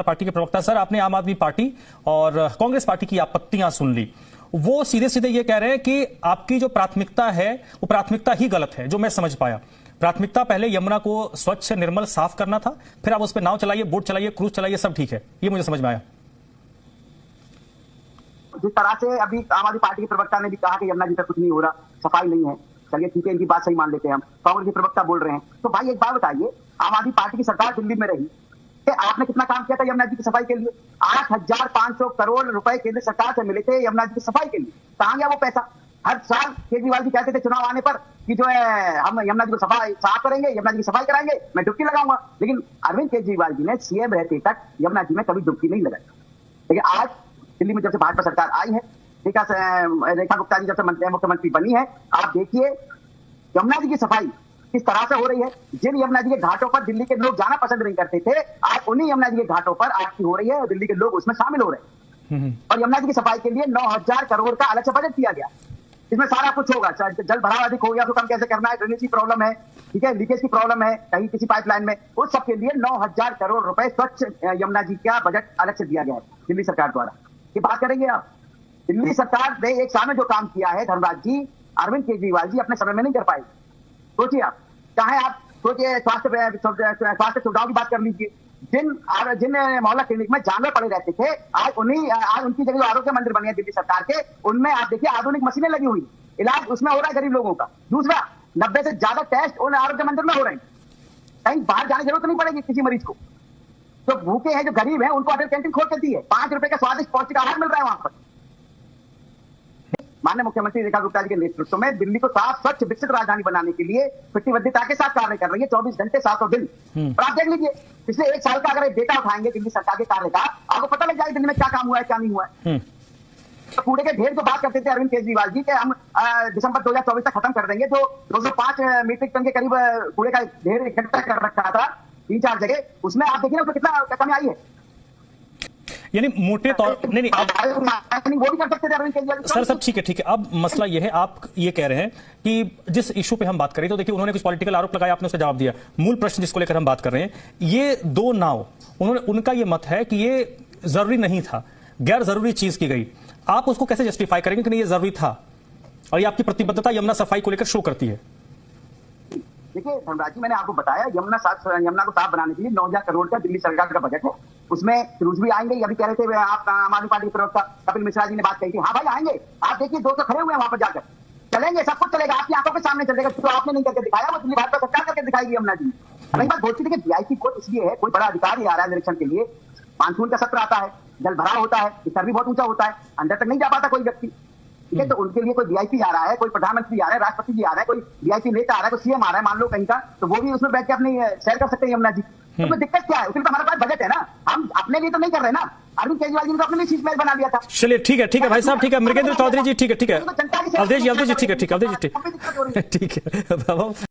Party के प्रवक्ता। Sir, आपने आम आदमी पार्टी और कांग्रेस पार्टी की आपत्तियां सुन ली। वो सीधे सीधे ये कह रहे हैं कि आपकी जो प्राथमिकता है वो प्राथमिकता ही गलत है। जो मैं समझ पाया, प्राथमिकता पहले यमुना को स्वच्छ निर्मल साफ करना था, फिर आप उस पर नाव चलाइए, बोट चलाइए, क्रूज चलाइए, सब ठीक है। ये मुझे समझ में आया। जिस तरह से अभी आम आदमी पार्टी के प्रवक्ता ने भी कहा कि यमुना जी पर कुछ नहीं हो रहा, सफाई नहीं है, चलिए ठीक है, इनकी बात सही मान लेते हैं हम। कांग्रेस के प्रवक्ता बोल रहे हैं, तो भाई एक बात बताइए, आम आदमी पार्टी की सरकार दिल्ली में रही कि आपने कितना काम किया था यमुना जी की सफाई के लिए? 8,500 करोड़ रुपए केंद्र सरकार से मिले थे यमुना जी की सफाई के लिए। कहां गया वो पैसा? हर साल केजरीवाल जी कहते थे चुनाव आने पर कि जो है हम यमुना जी को सफाई साफ करेंगे, यमुना जी की सफाई कराएंगे, मैं डुबकी लगाऊंगा। लेकिन अरविंद केजरीवाल जी ने सीएम रहते तक यमुना जी में कभी डुबकी नहीं लगाई। लेकिन आज दिल्ली में जब से भाजपा सरकार आई है, रेखा गुप्ता जी जब से मुख्यमंत्री बनी है, आप देखिए यमुना जी की सफाई किस तरह से हो रही है। जिन यमुना जी के घाटों पर दिल्ली के लोग जाना पसंद नहीं करते थे, आज उन्हीं यमुना जी के घाटों पर आज की हो रही है और दिल्ली के लोग उसमें शामिल हो रहे हैं। और यमुना जी की सफाई के लिए 9,000 करोड़ का अलग से बजट दिया गया। इसमें सारा कुछ होगा। जल भराव अधिक हो गया तो कम कैसे करना है, ड्रेनेज की प्रॉब्लम है, ठीक है, लीकेज की प्रॉब्लम है कहीं किसी पाइपलाइन में, उस सब के लिए 9,000 करोड़ रुपए स्वच्छ यमुना जी का बजट अलग से दिया गया है दिल्ली सरकार द्वारा। ये बात करेंगे आप? दिल्ली सरकार ने एक साल में जो काम किया है धर्मराज जी, अरविंद केजरीवाल जी अपने समय में नहीं कर पाए। सोचिए आप, चाहे आप सोचिए स्वास्थ्य सुविधाओं की बात कर लीजिए। जिन मोहल्ला क्लिनिक में जानवर पड़े रहते थे, आज उनकी जगह आरोग्य मंदिर बने हैं दिल्ली सरकार के, उनमें आप देखिए आधुनिक मशीनें लगी हुई, इलाज उसमें हो रहा है गरीब लोगों का। दूसरा, 90 से ज्यादा टेस्ट उन आरोग्य मंदिर में हो रहे हैं, कहीं बाहर जाने की जरूरत नहीं पड़ेगी किसी मरीज को। जो भूखे हैं, जो गरीब हैं, उनको अटल कैंटीन खोल के दी है, 5 रुपए का स्वादिष्ट पौष्टिक आहार मिल रहा है वहां पर। माननीय मुख्यमंत्री रेखा गुप्ता जी के नेतृत्व में दिल्ली को साफ स्वच्छ विकसित राजधानी बनाने के लिए प्रतिबद्धता के साथ कार्य कर रही है, 24 घंटे 7 दिन। और आप देख लीजिए पिछले एक साल का अगर डेटा उठाएंगे दिल्ली सरकार के कार्य का, आपको पता लग जाएगा दिल्ली में क्या काम हुआ है, क्या नहीं हुआ है। तो कूड़े के ढेर को बात करते थे अरविंद केजरीवाल जी के हम दिसंबर 2024 तक खत्म कर देंगे, तो 205 मीट्रिक टन के करीब कूड़े का ढेर इकट्ठा कर रखा था 3-4 जगह, उसमें आप देखिए ना उसमें कितना कमी आई है। यानी मोटे तौर नहीं वो भी कर सकते थे अरविंद केजरीवाल। सर सब ठीक है। अब मसला ये है, आप ये कह रहे हैं कि जिस इशू पे हम बात कर रहे हैं, तो देखिए उन्होंने कुछ पॉलिटिकल आरोप लगाया, आपने उसका जवाब दिया। मूल प्रश्न जिसको लेकर हम बात कर रहे हैं, ये दो नाव, उनका ये मत है कि ये जरूरी नहीं था, गैर जरूरी चीज की गई। आप उसको कैसे जस्टिफाई करेंगे कि नहीं ये जरूरी था, और ये आपकी प्रतिबद्धता यमुना सफाई को लेकर शो करती है? देखिए धर्मराज जी, मैंने आपको बताया यमुना को साफ बनाने के लिए 9,000 करोड़ का दिल्ली सरकार का बजट है। उसमें क्रूज भी आएंगे, अभी कह रहे थे आप आम आदमी पार्टी के प्रवक्ता कपिल मिश्रा जी ने बात कही थी, हाँ भाई आएंगे। आप देखिए 200 खड़े हुए हैं वहां पर जाकर, चलेंगे, सब कुछ चलेगा, आपकी आंखों के सामने चलेगा। तो आपने नहीं करके दिखाया, वो दिल्ली भाजपा सरकार करके दिखाएगी यमुना जी। नहीं बात बोलती थी कि वीआईपी कोर्ट इसलिए है, कोई बड़ा अधिकारी आ रहा है निरीक्षण के लिए, मानसून का सत्र आता है, जल भराव होता है, स्तर भी बहुत ऊंचा होता है, अंदर तक नहीं जा पाता कोई व्यक्ति, ठीक है। तो उनके लिए कोई वीआईपी आ रहा है, कोई प्रधानमंत्री आ रहा है, राष्ट्रपति जी आ रहा है, कोई वीआईपी नेता आ रहा है, कोई सीएम आ रहा है मान लो कहीं का, तो वो भी उसमें बैठ के अपनी शेयर कर सकते हैं यमुना जी। तो कोई दिक्कत क्या है? उसके लिए तो हमारे पास बजट है ना, हम अपने लिए तो नहीं कर रहे ना। अरविंद केजरीवाल जी ने तो अपने लिए शीट मेल बना लिया था। चलिए ठीक है भाई साहब, ठीक है। मृगेंद्र चौधरी जी, ठीक है। अवधेश जी, ठीक है।